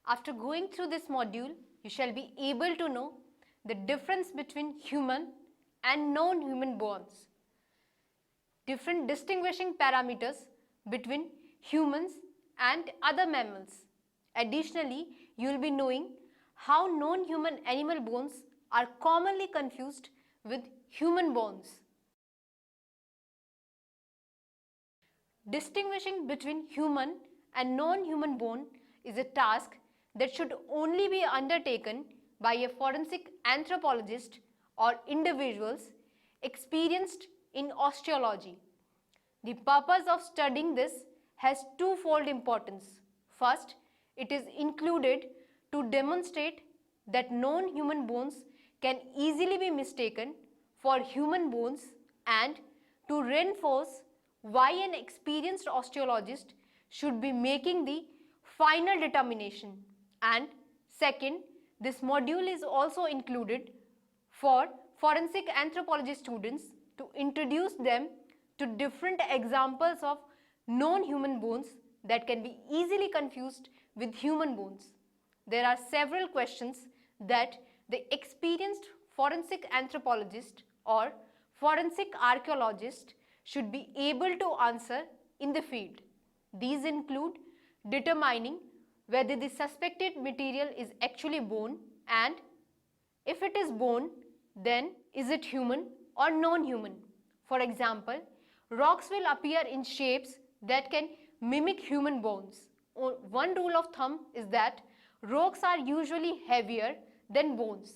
After going through this module, you shall be able to know the difference between human and non-human bones, different distinguishing parameters between humans and other mammals. Additionally, you will be knowing how non-human animal bones are commonly confused with human bones. Distinguishing between human and non-human bone is a task that should only be undertaken by a forensic anthropologist or individuals experienced in osteology. The purpose of studying this has twofold importance. First, it is included to demonstrate that non-human bones can easily be mistaken for human bones and to reinforce why an experienced osteologist should be making the final determination. And second, this module is also included for forensic anthropology students to introduce them to different examples of non-human bones that can be easily confused with human bones. There are several questions that the experienced forensic anthropologist or forensic archaeologist should be able to answer in the field. These include determining whether the suspected material is actually bone, and if it is bone, then is it human or non-human. For example, rocks will appear in shapes that can mimic human bones. One rule of thumb is that rocks are usually heavier than bones.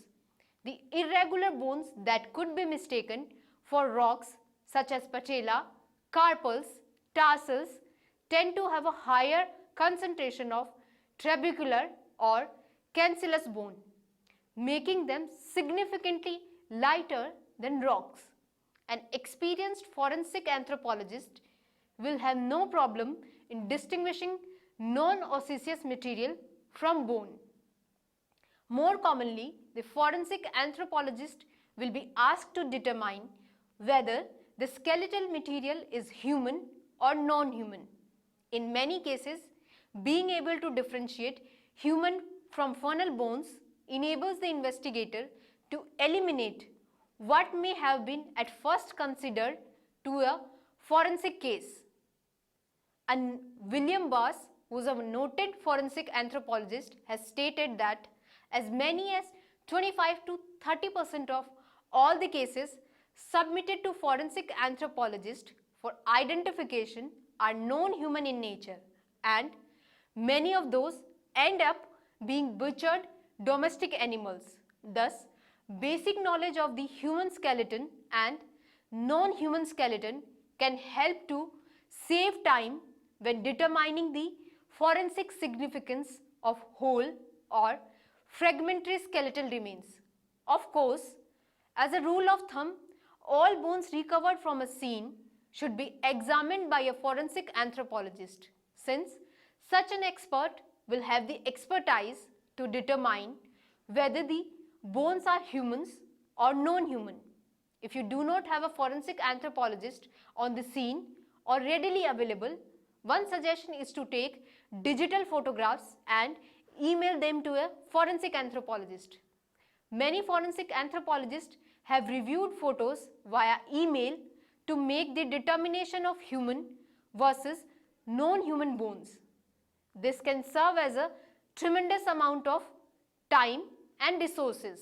The irregular bones that could be mistaken for rocks such as patella, carpals, tarsals tend to have a higher concentration of trabecular or cancellous bone, making them significantly lighter than rocks. An experienced forensic anthropologist will have no problem in distinguishing non-osseous material from bone. More commonly, the forensic anthropologist will be asked to determine whether the skeletal material is human or non-human. In many cases, being able to differentiate human from funnel bones enables the investigator to eliminate what may have been at first considered to a forensic case. And William Bass, who is a noted forensic anthropologist, has stated that as many as 25 to 30% of all the cases submitted to forensic anthropologists for identification are non-human in nature, and many of those end up being butchered domestic animals. Thus, basic knowledge of the human skeleton and non-human skeleton can help to save time when determining the forensic significance of whole or fragmentary skeletal remains. Of course, as a rule of thumb, all bones recovered from a scene should be examined by a forensic anthropologist, since such an expert will have the expertise to determine whether the bones are humans or non-human. If you do not have a forensic anthropologist on the scene or readily available, one suggestion is to take digital photographs and email them to a forensic anthropologist. Many forensic anthropologists have reviewed photos via email to make the determination of human versus non-human bones. This can serve as a tremendous amount of time and resources.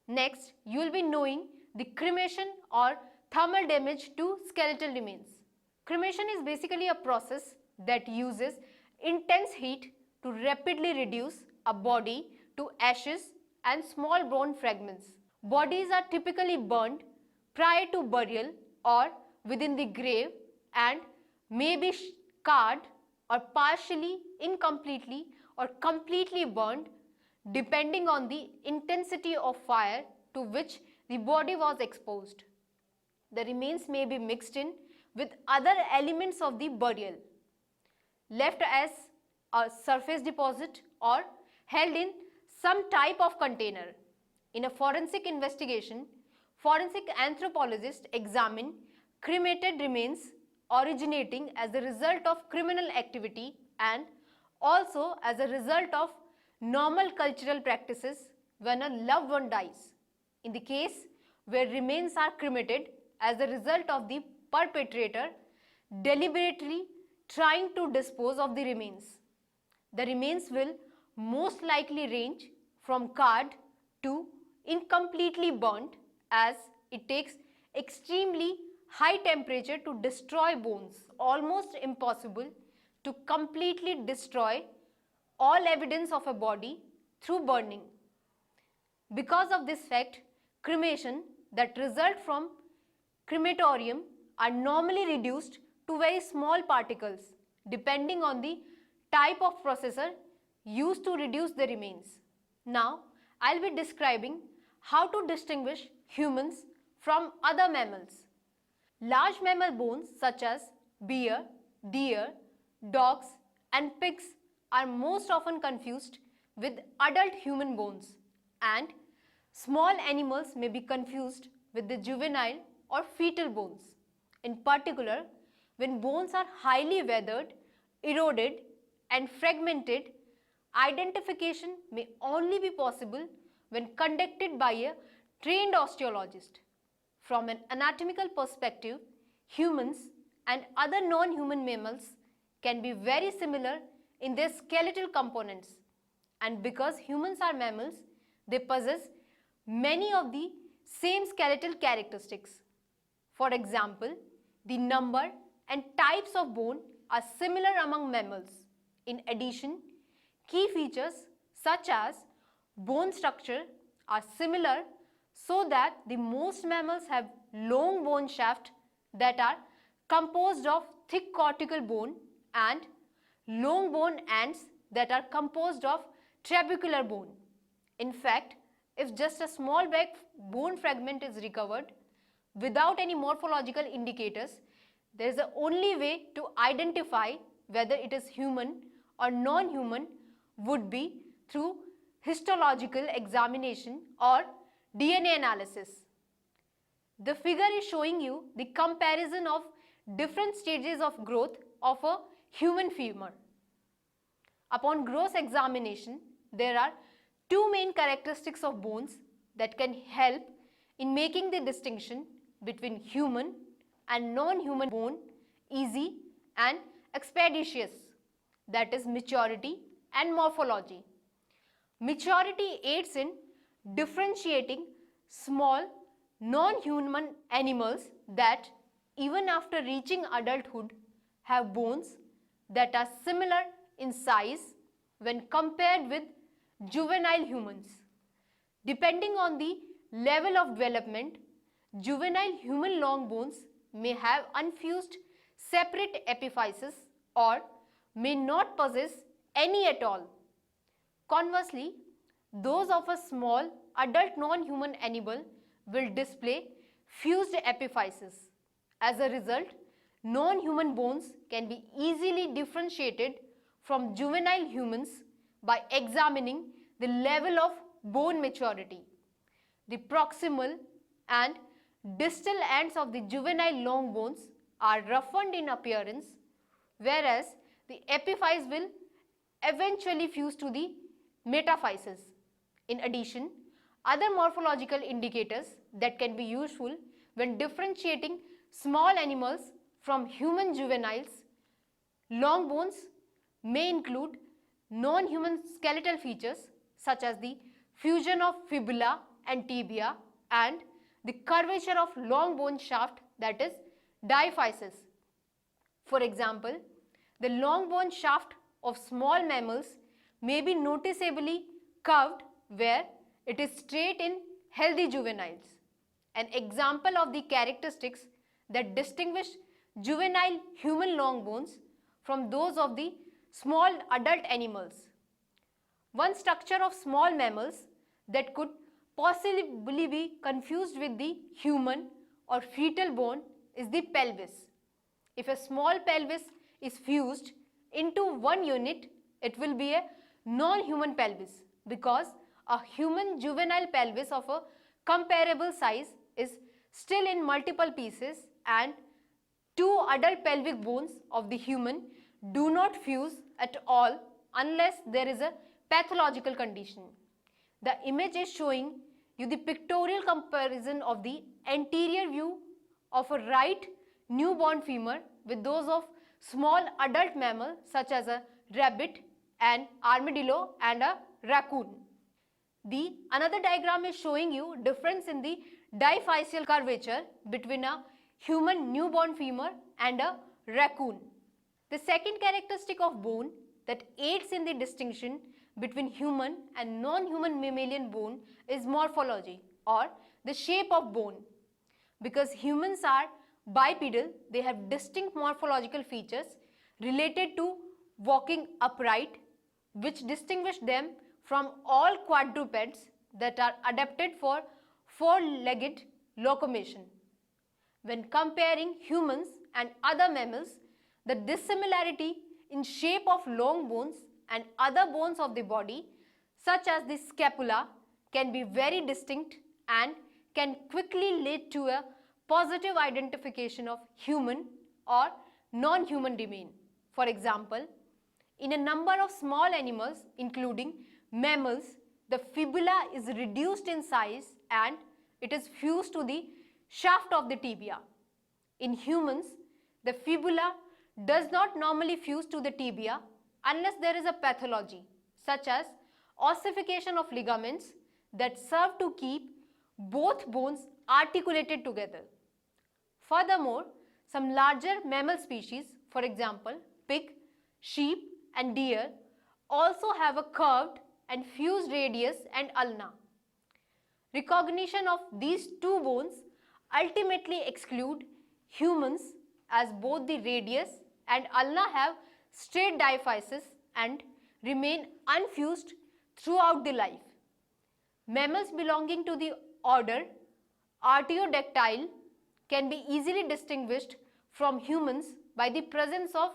Next, you will be knowing the cremation or thermal damage to skeletal remains. Cremation is basically a process that uses intense heat to rapidly reduce a body to ashes and small bone fragments. Bodies are typically burned prior to burial or within the grave and may be scarred or partially, incompletely or completely burned depending on the intensity of fire to which the body was exposed. The remains may be mixed in with other elements of the burial, left as a surface deposit or held in some type of container. In a forensic investigation, forensic anthropologists examine cremated remains originating as a result of criminal activity and also as a result of normal cultural practices when a loved one dies. In the case where remains are cremated as a result of the perpetrator deliberately trying to dispose of the remains. The remains will most likely range from charred to incompletely burnt, as it takes extremely high temperature to destroy bones. Almost impossible to completely destroy all evidence of a body through burning. Because of this fact, cremation that result from crematorium are normally reduced to very small particles depending on the type of processor used to reduce the remains. Now, I'll be describing how to distinguish humans from other mammals. Large mammal bones such as bear, deer, dogs and pigs are most often confused with adult human bones, and small animals may be confused with the juvenile or fetal bones. In particular, when bones are highly weathered, eroded and fragmented, identification may only be possible when conducted by a trained osteologist. From an anatomical perspective, humans and other non-human mammals can be very similar in their skeletal components, and because humans are mammals, they possess many of the same skeletal characteristics. For example, the number and types of bone are similar among mammals. In addition, key features such as bone structure are similar, so that the most mammals have long bone shaft that are composed of thick cortical bone and long bone ends that are composed of trabecular bone. In fact, if just a small bone fragment is recovered without any morphological indicators, there is the only way to identify whether it is human or non-human would be through histological examination or DNA analysis. The figure is showing you the comparison of different stages of growth of a human femur. Upon gross examination, there are two main characteristics of bones that can help in making the distinction between human and non-human bone easy and expeditious, that is maturity and morphology. Maturity aids in differentiating small non-human animals that even after reaching adulthood have bones that are similar in size when compared with juvenile humans. Depending on the level of development, juvenile human long bones may have unfused separate epiphyses or may not possess any at all. Conversely, those of a small adult non-human animal will display fused epiphyses. As a result, non-human bones can be easily differentiated from juvenile humans by examining the level of bone maturity. The proximal and distal ends of the juvenile long bones are roughened in appearance, whereas the epiphyse will eventually fuse to the metaphyses. In addition, other morphological indicators that can be useful when differentiating small animals from human juveniles long bones may include non-human skeletal features such as the fusion of fibula and tibia and the curvature of long bone shaft, that is diaphysis. For example, the long bone shaft of small mammals may be noticeably curved where it is straight in healthy juveniles. An example of the characteristics that distinguish juvenile human long bones from those of the small adult animals. One structure of small mammals that could possibly be confused with the human or fetal bone is the pelvis. If a small pelvis is fused into one unit, it will be a non-human pelvis, because a human juvenile pelvis of a comparable size is still in multiple pieces, and two adult pelvic bones of the human do not fuse at all unless there is a pathological condition. The image is showing you the pictorial comparison of the anterior view of a right newborn femur with those of small adult mammal such as a rabbit, an armadillo and a raccoon. The another diagram is showing you difference in the diaphyseal curvature between a human newborn femur and a raccoon. The second characteristic of bone that aids in the distinction between human and non-human mammalian bone is morphology or the shape of bone. Because humans are bipedal, they have distinct morphological features related to walking upright, which distinguish them from all quadrupeds that are adapted for four-legged locomotion. When comparing humans and other mammals, the dissimilarity in shape of long bones and other bones of the body, such as the scapula, can be very distinct and can quickly lead to a positive identification of human or non-human domain. For example, in a number of small animals, including mammals, the fibula is reduced in size and it is fused to the shaft of the tibia. In humans, the fibula does not normally fuse to the tibia unless there is a pathology such as ossification of ligaments that serve to keep both bones articulated together. Furthermore, some larger mammal species, for example pig, sheep and deer, also have a curved and fused radius and ulna. Recognition of these two bones ultimately exclude humans as both the radius and ulna have straight diaphysis and remain unfused throughout the life. Mammals belonging to the order Artiodactyl can be easily distinguished from humans by the presence of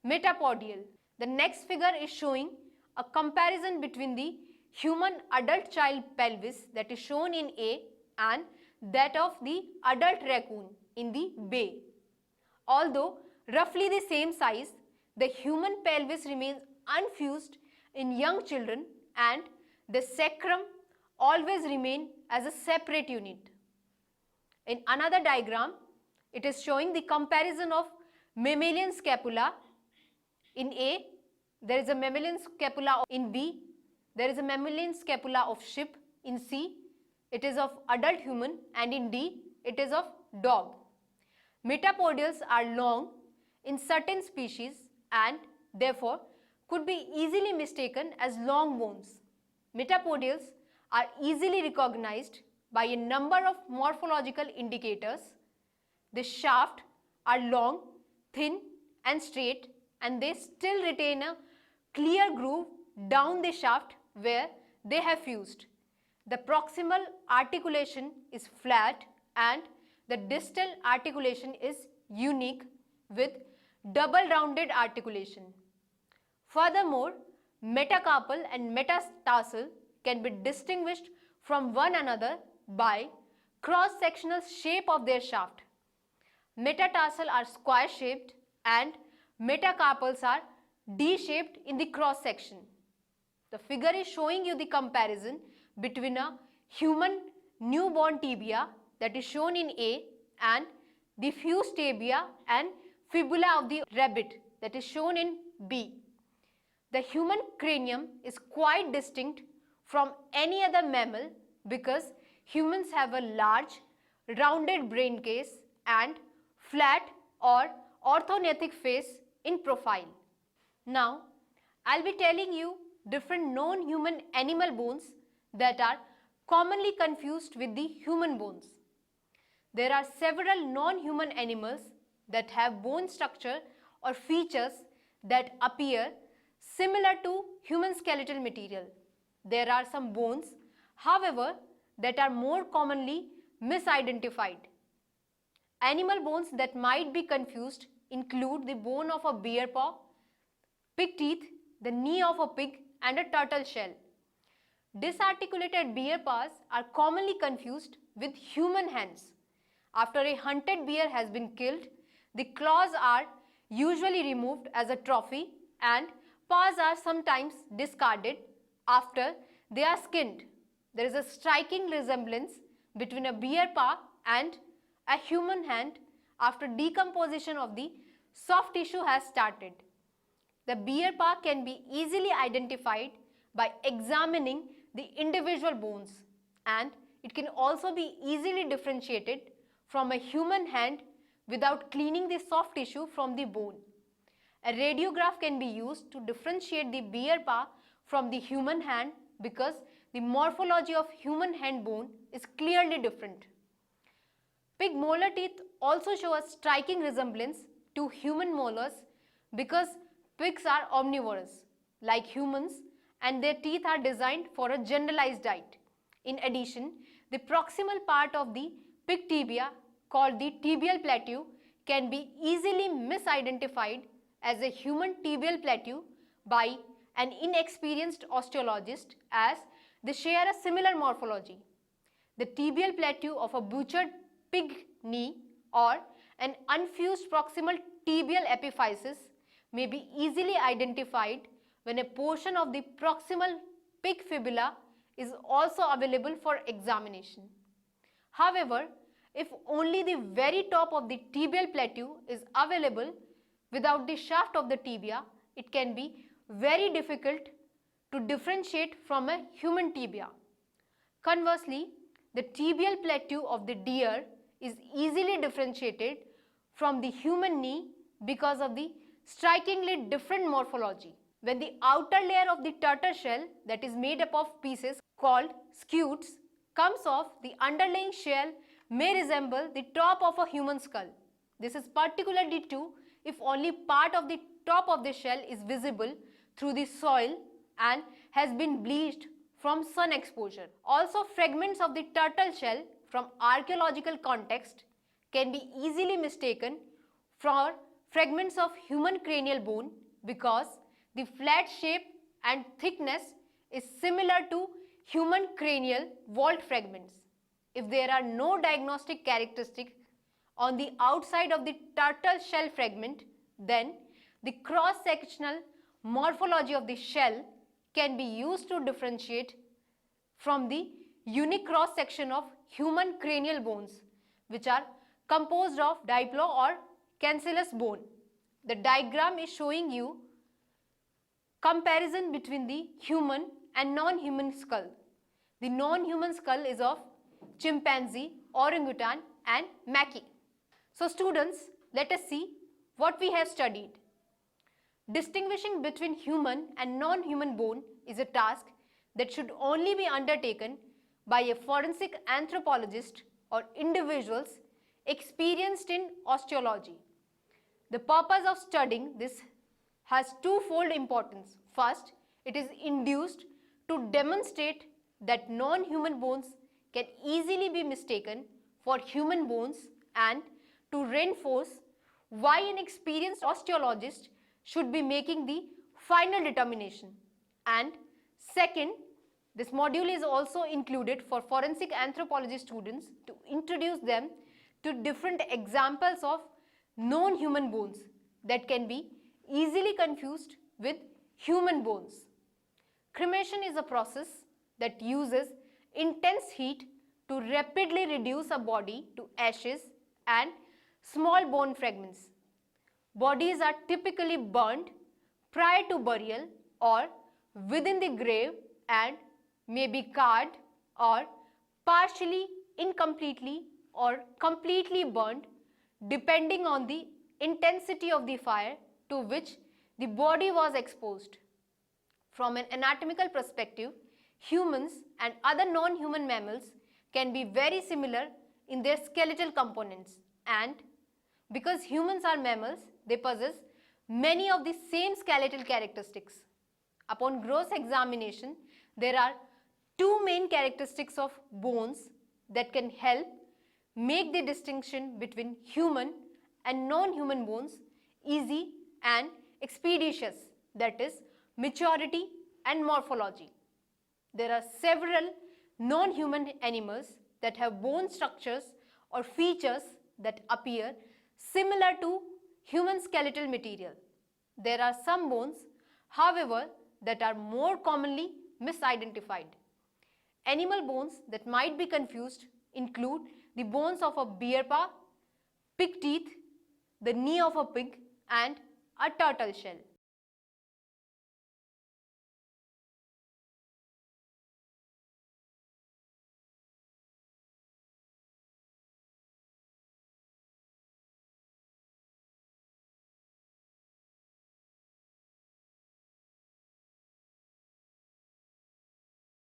metapodial. The next figure is showing a comparison between the human adult child pelvis that is shown in A and that of the adult raccoon in the B. Although roughly the same size, the human pelvis remains unfused in young children and the sacrum always remain as a separate unit. In another diagram, it is showing the comparison of mammalian scapula. In A, there is a mammalian scapula. In B, there is a mammalian scapula of sheep. In C, it is of adult human, and in D, it is of dog. Metapodials are long in certain species and therefore could be easily mistaken as long bones. Metapodials are easily recognized by a number of morphological indicators. The shaft are long, thin and straight, and they still retain a clear groove down the shaft where they have fused. The proximal articulation is flat and the distal articulation is unique with double rounded articulation. Furthermore, metacarpal and metatarsal can be distinguished from one another by cross-sectional shape of their shaft. Metatarsal are square shaped and metacarpals are D-shaped in the cross section. The figure is showing you the comparison between a human newborn tibia that is shown in A and the fused tibia and fibula of the rabbit that is shown in B. The human cranium is quite distinct from any other mammal because humans have a large rounded brain case and flat or orthognathic face in profile. Now, I'll be telling you different non-human animal bones that are commonly confused with the human bones. There are several non-human animals that have bone structure or features that appear similar to human skeletal material. There are some bones, however, that are more commonly misidentified. Animal bones that might be confused include the bone of a bear paw, pig teeth, the knee of a pig and a turtle shell. Disarticulated bear paws are commonly confused with human hands. After a hunted bear has been killed, the claws are usually removed as a trophy and paws are sometimes discarded after they are skinned. There is a striking resemblance between a bear paw and a human hand after decomposition of the soft tissue has started. The bear paw can be easily identified by examining the individual bones, and it can also be easily differentiated from a human hand without cleaning the soft tissue from the bone. A radiograph can be used to differentiate the bear paw from the human hand because the morphology of human hand bone is clearly different. Pig molar teeth also show a striking resemblance to human molars because pigs are omnivorous like humans and their teeth are designed for a generalized diet. In addition, the proximal part of the pig tibia called the tibial plateau can be easily misidentified as a human tibial plateau by an inexperienced osteologist as they share a similar morphology. The tibial plateau of a butchered pig knee or an unfused proximal tibial epiphysis may be easily identified when a portion of the proximal pig fibula is also available for examination. However, if only the very top of the tibial plateau is available without the shaft of the tibia, it can be very difficult to differentiate from a human tibia. Conversely, the tibial plateau of the deer is easily differentiated from the human knee because of the strikingly different morphology. When the outer layer of the turtle shell, that is made up of pieces called scutes, comes off, the underlying shell may resemble the top of a human skull. This is particularly true if only part of the top of the shell is visible through the soil and has been bleached from sun exposure. Also, fragments of the turtle shell from archaeological context can be easily mistaken for fragments of human cranial bone because the flat shape and thickness is similar to human cranial vault fragments. If there are no diagnostic characteristics on the outside of the turtle shell fragment, then the cross-sectional morphology of the shell can be used to differentiate from the unique cross-section of human cranial bones, which are composed of diplo or cancellous bone. The diagram is showing you comparison between the human and non-human skull. The non-human skull is of chimpanzee, orangutan and maki. So students, let us see what we have studied. Distinguishing between human and non-human bone is a task that should only be undertaken by a forensic anthropologist or individuals experienced in osteology. The purpose of studying this has twofold importance. First, it is induced to demonstrate that non-human bones can easily be mistaken for human bones and to reinforce why an experienced osteologist should be making the final determination. And second, this module is also included for forensic anthropology students to introduce them to different examples of known human bones that can be easily confused with human bones. Cremation is a process that uses intense heat to rapidly reduce a body to ashes and small bone fragments. Bodies are typically burned prior to burial or within the grave and may be charred or partially, incompletely or completely burned depending on the intensity of the fire to which the body was exposed. From an anatomical perspective, humans and other non-human mammals can be very similar in their skeletal components, and because humans are mammals, they possess many of the same skeletal characteristics. Upon gross examination, there are two main characteristics of bones that can help make the distinction between human and non-human bones easy and expeditious, that is, maturity and morphology. There are several non-human animals that have bone structures or features that appear similar to human skeletal material. There are some bones, however, that are more commonly misidentified. Animal bones that might be confused include the bones of a bear paw, pig teeth, the knee of a pig, and a turtle shell.